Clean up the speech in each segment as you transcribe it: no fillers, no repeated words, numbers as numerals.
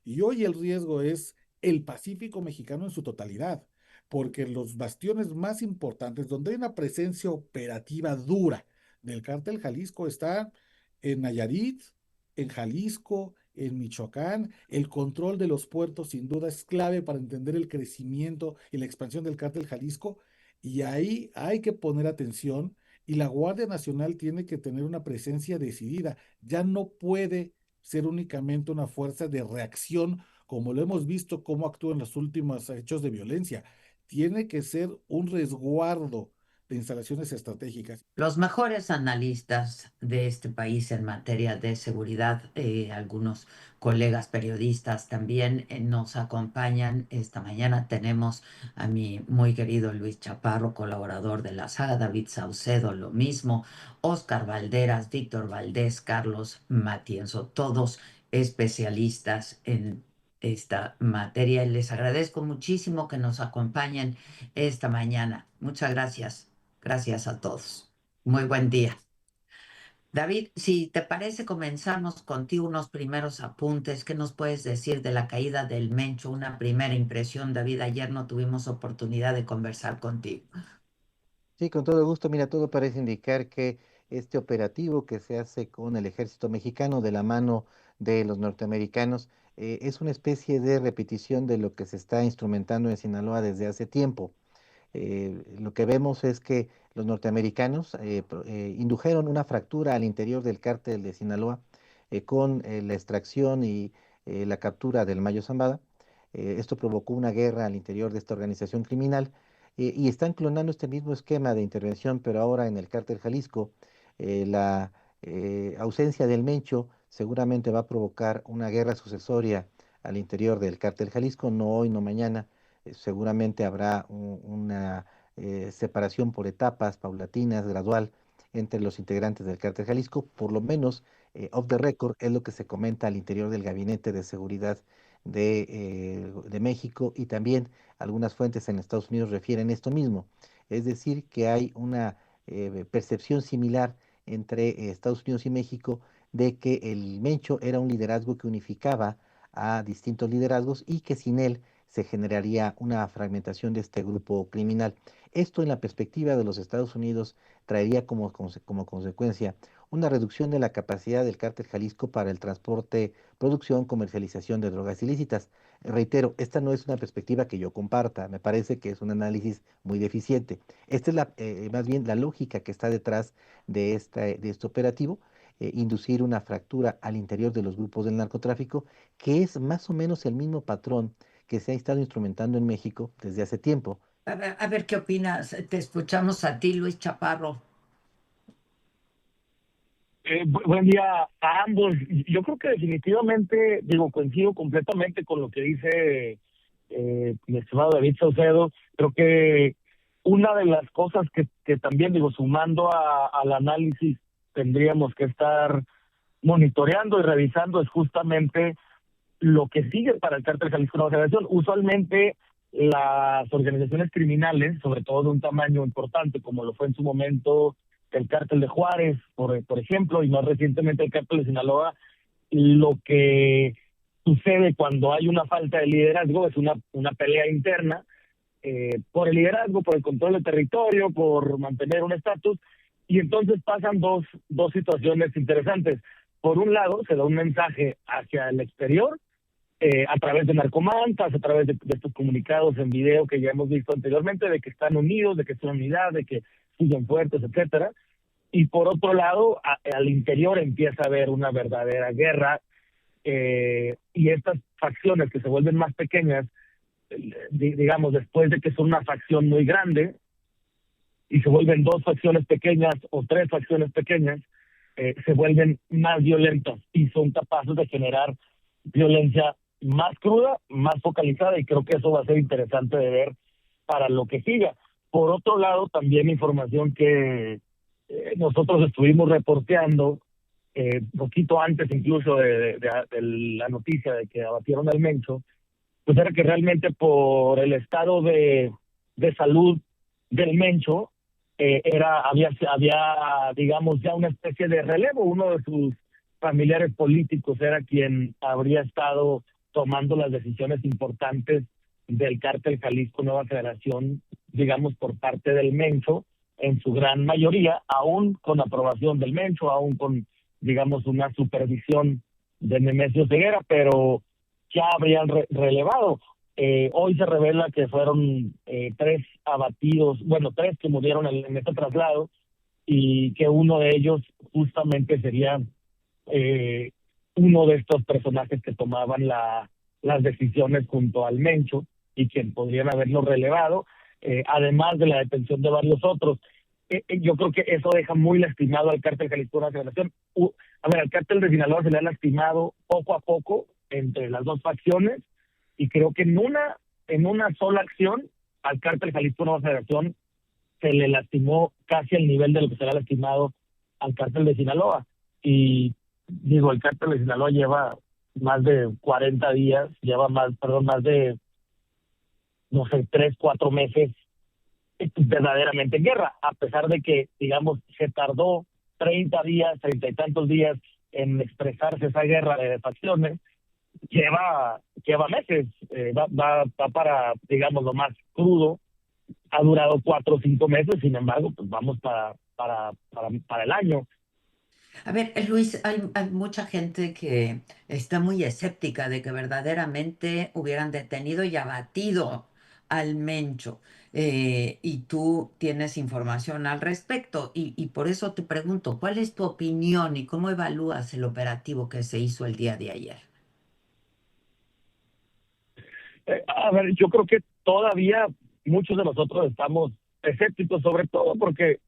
Y hoy el riesgo es el Pacífico mexicano en su totalidad, porque los bastiones más importantes, donde hay una presencia operativa dura del cártel Jalisco, está en Nayarit, en Jalisco, en Michoacán. El control de los puertos sin duda es clave para entender el crecimiento y la expansión del cártel Jalisco, y ahí hay que poner atención, y la Guardia Nacional tiene que tener una presencia decidida. Ya no puede ser únicamente una fuerza de reacción, como lo hemos visto cómo actúa en los últimos hechos de violencia. Tiene que ser un resguardo de instalaciones estratégicas. Los mejores analistas de este país en materia de seguridad, algunos colegas periodistas también nos acompañan. Esta mañana tenemos a mi muy querido Luis Chaparro, colaborador de la saga, David Saucedo, lo mismo, Oscar Valderas, Víctor Valdés, Carlos Matienzo, todos especialistas en esta materia. Y les agradezco muchísimo que nos acompañen esta mañana. Muchas gracias. Gracias a todos. Muy buen día. David, si te parece, comenzamos contigo unos primeros apuntes. ¿Qué nos puedes decir de la caída del Mencho? Una primera impresión, David. Ayer no tuvimos oportunidad de conversar contigo. Sí, con todo gusto. Mira, todo parece indicar que este operativo que se hace con el ejército mexicano de la mano de los norteamericanos es una especie de repetición de lo que se está instrumentando en Sinaloa desde hace tiempo. Lo que vemos es que los norteamericanos indujeron una fractura al interior del cártel de Sinaloa con la extracción y la captura del Mayo Zambada. Esto provocó una guerra al interior de esta organización criminal y están clonando este mismo esquema de intervención, pero ahora en el cártel Jalisco. La ausencia del Mencho seguramente va a provocar una guerra sucesoria al interior del cártel Jalisco, no hoy, no mañana. Seguramente habrá una separación por etapas, paulatinas, gradual, entre los integrantes del Cártel Jalisco. Por lo menos, off the record, es lo que se comenta al interior del Gabinete de Seguridad de México, y también algunas fuentes en Estados Unidos refieren esto mismo. Es decir, que hay una percepción similar entre Estados Unidos y México de que el Mencho era un liderazgo que unificaba a distintos liderazgos y que sin él se generaría una fragmentación de este grupo criminal. Esto, en la perspectiva de los Estados Unidos, traería como consecuencia una reducción de la capacidad del cártel Jalisco para el transporte, producción, comercialización de drogas ilícitas. Reitero, esta no es una perspectiva que yo comparta, me parece que es un análisis muy deficiente. Esta es más bien la lógica que está detrás de este operativo, inducir una fractura al interior de los grupos del narcotráfico, que es más o menos el mismo patrón que se ha estado instrumentando en México desde hace tiempo. A ver qué opinas. Te escuchamos a ti, Luis Chaparro. Buen día a ambos. Yo creo que definitivamente, digo, coincido completamente con lo que dice mi estimado David Saucedo. Creo que una de las cosas que también, digo, sumando al análisis, tendríamos que estar monitoreando y revisando es justamente lo que sigue para el cártel Jalisco Nueva Generación. Usualmente las organizaciones criminales, sobre todo de un tamaño importante, como lo fue en su momento el cártel de Juárez, por ejemplo, y más recientemente el cártel de Sinaloa, lo que sucede cuando hay una falta de liderazgo es una pelea interna por el liderazgo, por el control del territorio, por mantener un estatus, y entonces pasan dos situaciones interesantes. Por un lado, se da un mensaje hacia el exterior, a través de narcomantas, a través de estos comunicados en video que ya hemos visto anteriormente, de que están unidos, de que son unidad, de que siguen fuertes, etcétera. Y por otro lado, al interior empieza a haber una verdadera guerra, y estas facciones que se vuelven más pequeñas, digamos, después de que son una facción muy grande y se vuelven dos facciones pequeñas o tres facciones pequeñas, se vuelven más violentas y son capaces de generar violencia más cruda, más focalizada, y creo que eso va a ser interesante de ver para lo que siga. Por otro lado, también información que nosotros estuvimos reporteando poquito antes incluso de la noticia de que abatieron al Mencho, pues era que realmente por el estado de salud del Mencho, había, digamos, ya una especie de relevo. Uno de sus familiares políticos era quien habría estado tomando las decisiones importantes del Cártel Jalisco Nueva Generación, digamos, por parte del Mencho, en su gran mayoría, aún con aprobación del Mencho, aún con, digamos, una supervisión de Nemesio Ceguera, pero ya habrían relevado. Hoy se revela que fueron 3 abatidos, bueno, 3 que murieron en este traslado, y que uno de ellos justamente sería uno de estos personajes que tomaban las decisiones junto al Mencho y que podrían haberlo relevado, además de la detención de varios otros. Yo creo que eso deja muy lastimado al Cártel Jalisco Nueva Generación. Al Cártel de Sinaloa se le ha lastimado poco a poco entre las dos facciones, y creo que en una sola acción al Cártel Jalisco Nueva Generación se le lastimó casi al nivel de lo que se le ha lastimado al Cártel de Sinaloa. Y digo, el Cártel de Sinaloa lleva más de 40 días, más de, no sé, 3, 4 meses verdaderamente en guerra, a pesar de que, digamos, se tardó 30 días, 30 y tantos días en expresarse esa guerra de facciones. Lleva meses, va para, digamos, lo más crudo, ha durado 4 o 5 meses, sin embargo, pues vamos para el año. A ver, Luis, hay mucha gente que está muy escéptica de que verdaderamente hubieran detenido y abatido al Mencho. Y tú tienes información al respecto. Y por eso te pregunto, ¿cuál es tu opinión y cómo evalúas el operativo que se hizo el día de ayer? A ver, yo creo que todavía muchos de nosotros estamos escépticos, sobre todo porque,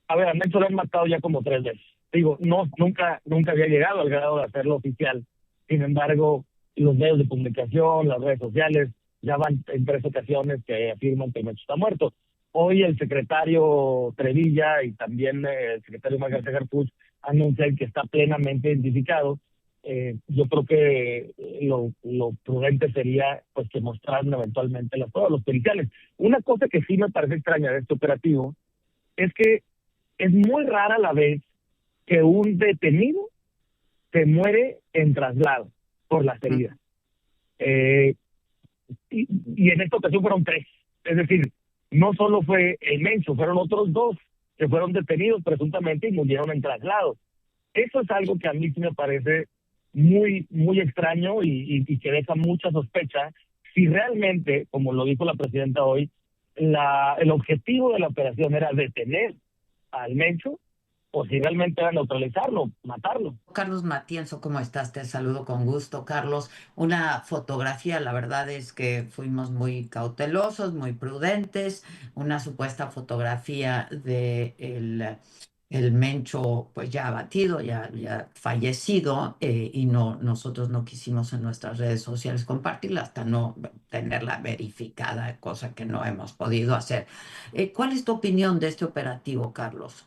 a ver, a Mencho lo han matado ya como 3 veces. Digo, nunca había llegado al grado de hacerlo oficial. Sin embargo, los medios de comunicación, las redes sociales, ya van en 3 ocasiones que afirman que el Mencho está muerto. Hoy el secretario Trevilla y también el secretario Manuel García Harfuch anuncian que está plenamente identificado. Yo creo que lo prudente sería pues que mostraran eventualmente las pruebas, los periciales. Una cosa que sí me parece extraña de este operativo es que es muy rara la vez que un detenido se muere en traslado por las heridas. Y en esta ocasión fueron 3. Es decir, no solo fue el Mencho, fueron otros 2 que fueron detenidos presuntamente y murieron en traslado. Eso es algo que a mí sí me parece muy, muy extraño y que deja mucha sospecha si realmente, como lo dijo la presidenta hoy, el objetivo de la operación era detener al Mencho, o si realmente era neutralizarlo, matarlo. Carlos Matienzo, ¿cómo estás? Te saludo con gusto, Carlos. Una fotografía, la verdad es que fuimos muy cautelosos, muy prudentes. Una supuesta fotografía de el Mencho, pues ya abatido, ya fallecido, y nosotros no quisimos en nuestras redes sociales compartirla hasta no tenerla verificada, cosa que no hemos podido hacer. ¿Cuál es tu opinión de este operativo, Carlos?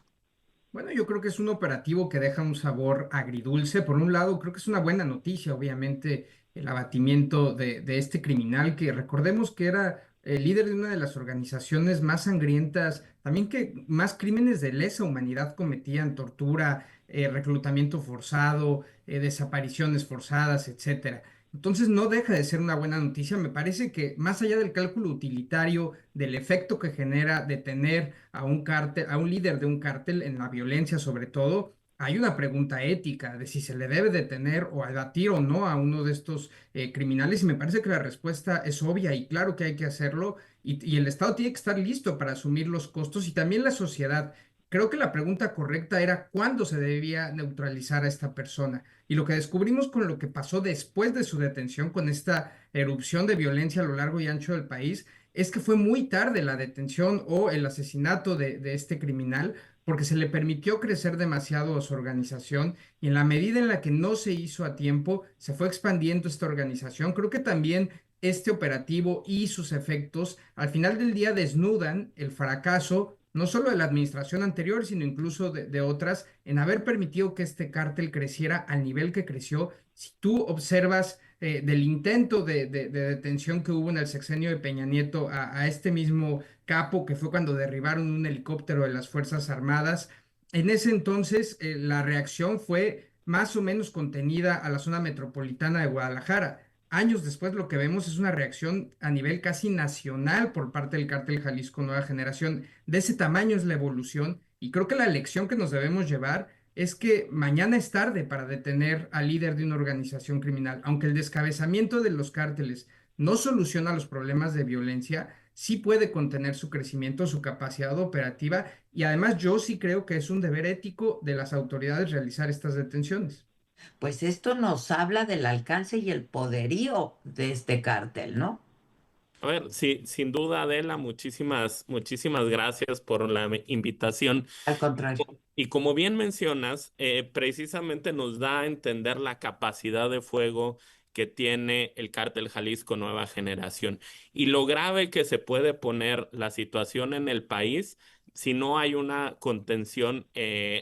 Bueno, yo creo que es un operativo que deja un sabor agridulce. Por un lado, creo que es una buena noticia, obviamente, el abatimiento de este criminal que recordemos que era el líder de una de las organizaciones más sangrientas, también que más crímenes de lesa humanidad cometían, tortura, reclutamiento forzado, desapariciones forzadas, etcétera. Entonces no deja de ser una buena noticia. Me parece que más allá del cálculo utilitario, del efecto que genera detener a un cártel, a un líder de un cártel en la violencia sobre todo, hay una pregunta ética de si se le debe detener o abatir o no a uno de estos criminales y me parece que la respuesta es obvia y claro que hay que hacerlo y el Estado tiene que estar listo para asumir los costos y también la sociedad. Creo que la pregunta correcta era cuándo se debía neutralizar a esta persona. Y lo que descubrimos con lo que pasó después de su detención, con esta erupción de violencia a lo largo y ancho del país, es que fue muy tarde la detención o el asesinato de este criminal, porque se le permitió crecer demasiado a su organización y en la medida en la que no se hizo a tiempo, se fue expandiendo esta organización. Creo que también este operativo y sus efectos al final del día desnudan el fracaso no solo de la administración anterior, sino incluso de otras, en haber permitido que este cártel creciera al nivel que creció. Si tú observas del intento de detención que hubo en el sexenio de Peña Nieto a este mismo capo, que fue cuando derribaron un helicóptero de las Fuerzas Armadas, en ese entonces la reacción fue más o menos contenida a la zona metropolitana de Guadalajara. años después lo que vemos es una reacción a nivel casi nacional por parte del Cártel Jalisco Nueva Generación. De ese tamaño es la evolución y creo que la lección que nos debemos llevar es que mañana es tarde para detener al líder de una organización criminal. Aunque el descabezamiento de los cárteles no soluciona los problemas de violencia, sí puede contener su crecimiento, su capacidad operativa y además yo sí creo que es un deber ético de las autoridades realizar estas detenciones. Pues esto nos habla del alcance y el poderío de este cártel, ¿no? A ver, sí, sin duda, Adela, muchísimas gracias por la invitación. Al contrario. Y como bien mencionas, precisamente nos da a entender la capacidad de fuego que tiene el cártel Jalisco Nueva Generación y lo grave que se puede poner la situación en el país si no hay una contención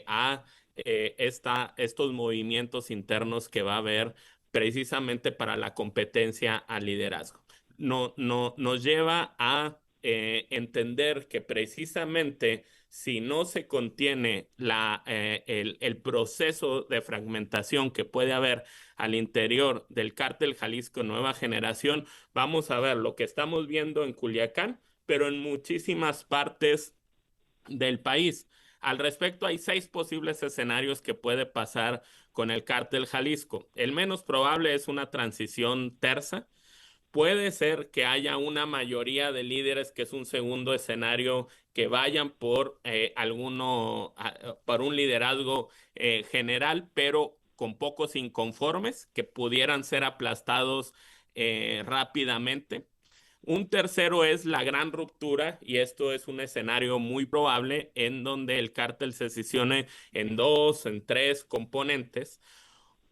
a estos movimientos internos que va a haber precisamente para la competencia al liderazgo. Nos lleva a entender que precisamente si no se contiene el proceso de fragmentación que puede haber al interior del cártel Jalisco Nueva Generación, vamos a ver lo que estamos viendo en Culiacán, pero en muchísimas partes del país. Al respecto, hay 6 posibles escenarios que puede pasar con el cártel Jalisco. El menos probable es una transición tersa. Puede ser que haya una mayoría de líderes, que es un segundo escenario, que vayan por un liderazgo general, pero con pocos inconformes, que pudieran ser aplastados rápidamente. Un tercero es la gran ruptura, y esto es un escenario muy probable en donde el cártel se seccione en 2, en 3 componentes.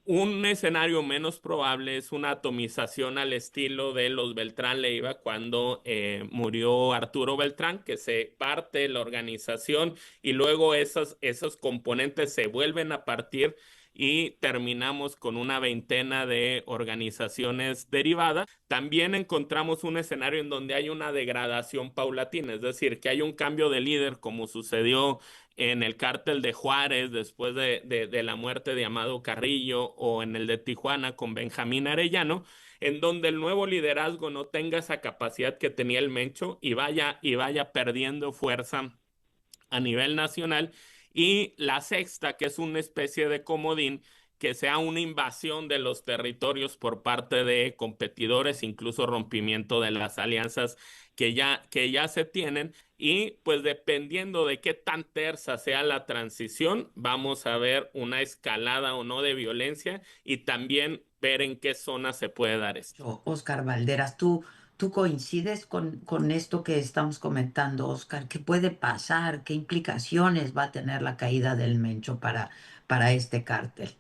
Un escenario menos probable es una atomización al estilo de los Beltrán Leiva cuando murió Arturo Beltrán, que se parte la organización y luego esos componentes se vuelven a partir y terminamos con una veintena de organizaciones derivadas. También encontramos un escenario en donde hay una degradación paulatina, es decir, que hay un cambio de líder como sucedió en el cártel de Juárez después de la muerte de Amado Carrillo, o en el de Tijuana con Benjamín Arellano, en donde el nuevo liderazgo no tenga esa capacidad que tenía el Mencho y vaya perdiendo fuerza a nivel nacional. Y la sexta, que es una especie de comodín, que sea una invasión de los territorios por parte de competidores, incluso rompimiento de las alianzas que ya se tienen. Y pues dependiendo de qué tan tersa sea la transición, vamos a ver una escalada o no de violencia y también ver en qué zona se puede dar esto. Oscar Valderas, ¿tú coincides con esto que estamos comentando, Oscar? ¿Qué puede pasar? ¿Qué implicaciones va a tener la caída del Mencho para este cártel?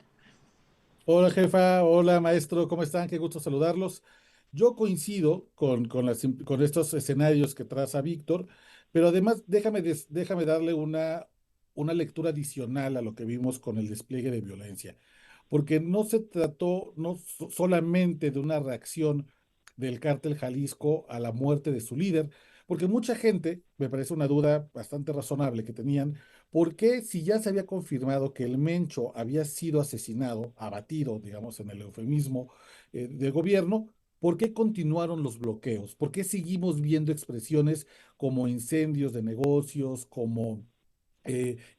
Hola jefa, hola maestro, ¿cómo están? Qué gusto saludarlos. Yo coincido con estos escenarios que traza Víctor, pero además déjame darle una lectura adicional a lo que vimos con el despliegue de violencia, porque no se trató solamente de una reacción del cártel Jalisco a la muerte de su líder, porque mucha gente, me parece una duda bastante razonable que tenían. ¿Por qué, si ya se había confirmado que el Mencho había sido asesinado, abatido, digamos, en el eufemismo del gobierno, por qué continuaron los bloqueos? ¿Por qué seguimos viendo expresiones como incendios de negocios, como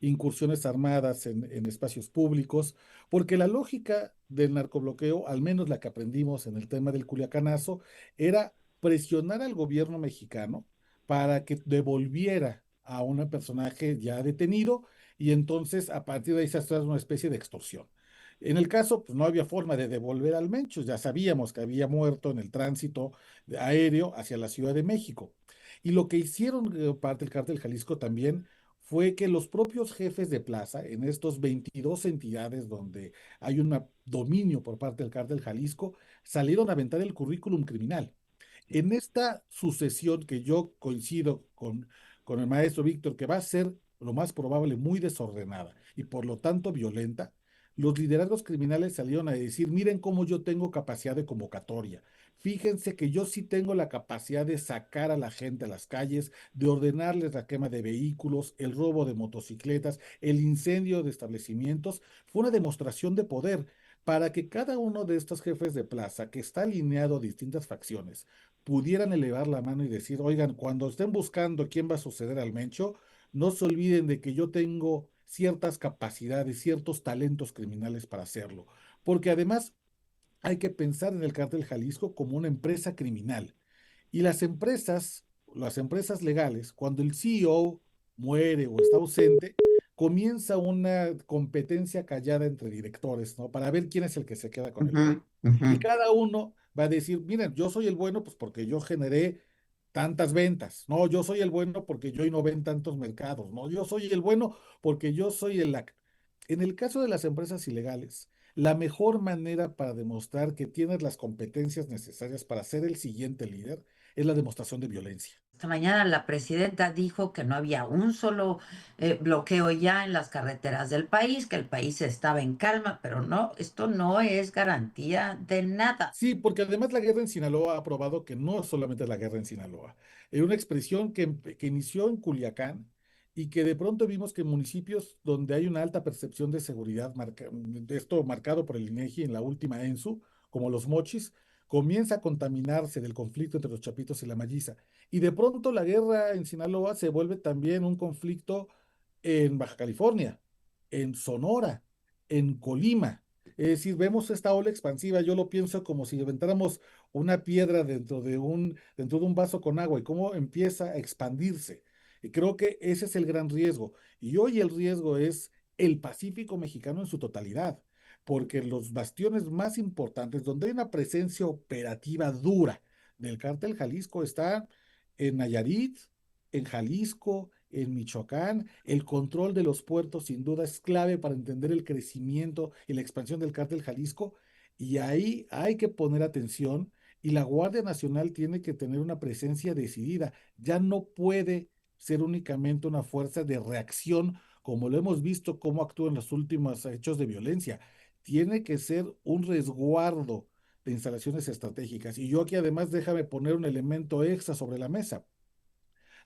incursiones armadas en espacios públicos? Porque la lógica del narcobloqueo, al menos la que aprendimos en el tema del Culiacanazo, era presionar al gobierno mexicano para que devolviera a un personaje ya detenido, y entonces a partir de ahí se hace una especie de extorsión. En el caso, pues no había forma de devolver al Mencho, ya sabíamos que había muerto en el tránsito aéreo hacia la Ciudad de México. Y lo que hicieron parte del Cártel Jalisco también fue que los propios jefes de plaza, en estos 22 entidades donde hay un dominio por parte del Cártel Jalisco, salieron a aventar el currículum criminal. En esta sucesión, que yo coincido con el maestro Víctor, que va a ser lo más probable muy desordenada y por lo tanto violenta, los liderazgos criminales salieron a decir: miren cómo yo tengo capacidad de convocatoria, fíjense que yo sí tengo la capacidad de sacar a la gente a las calles, de ordenarles la quema de vehículos, el robo de motocicletas, el incendio de establecimientos. Fue una demostración de poder, para que cada uno de estos jefes de plaza, que está alineado a distintas facciones, pudieran elevar la mano y decir, oigan, cuando estén buscando quién va a suceder al Mencho, no se olviden de que yo tengo ciertas capacidades, ciertos talentos criminales para hacerlo. Porque además hay que pensar en el cártel Jalisco como una empresa criminal. Y las empresas legales, cuando el CEO muere o está ausente, comienza una competencia callada entre directores, ¿no? Para ver quién es el que se queda con el Ujú, poder. ujú. Y cada uno va a decir, miren, yo soy el bueno, pues porque yo generé tantas ventas, no, yo soy el bueno porque yo innové en tantos mercados, no, yo soy el bueno porque yo soy el... En el caso de las empresas ilegales, la mejor manera para demostrar que tienes las competencias necesarias para ser el siguiente líder es la demostración de violencia. Esta mañana la presidenta dijo que no había un solo bloqueo ya en las carreteras del país, que el país estaba en calma, pero no, esto no es garantía de nada. Sí, porque además la guerra en Sinaloa ha probado que no es solamente la guerra en Sinaloa. Es una expresión que inició en Culiacán y que de pronto vimos que en municipios donde hay una alta percepción de seguridad, esto marcado por el INEGI en la última ENSU, como Los Mochis, comienza a contaminarse del conflicto entre los Chapitos y la Malliza. Y de pronto la guerra en Sinaloa se vuelve también un conflicto en Baja California, en Sonora, en Colima. Es decir, vemos esta ola expansiva, yo lo pienso como si aventáramos una piedra dentro de un vaso con agua y cómo empieza a expandirse. Y creo que ese es el gran riesgo. Y hoy el riesgo es el Pacífico mexicano en su totalidad, porque los bastiones más importantes, donde hay una presencia operativa dura del cártel Jalisco, está en Nayarit, en Jalisco, en Michoacán. El control de los puertos sin duda es clave para entender el crecimiento y la expansión del cártel Jalisco. Y ahí hay que poner atención y la Guardia Nacional tiene que tener una presencia decidida. Ya no puede ser únicamente una fuerza de reacción como lo hemos visto cómo actúa en los últimos hechos de violencia. Tiene que ser un resguardo de instalaciones estratégicas. Y yo aquí además déjame poner un elemento extra sobre la mesa,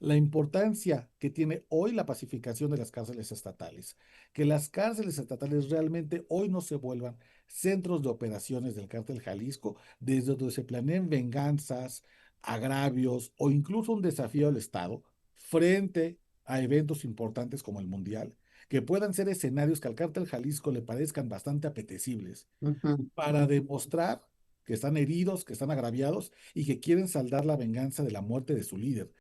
la importancia que tiene hoy la pacificación de las cárceles estatales, que las cárceles estatales realmente hoy no se vuelvan centros de operaciones del cártel Jalisco, desde donde se planeen venganzas, agravios o incluso un desafío al Estado frente a eventos importantes como el Mundial, que puedan ser escenarios que al cártel Jalisco le parezcan bastante apetecibles Ujú. para demostrar que están heridos, que están agraviados y que quieren saldar la venganza de la muerte de su líder.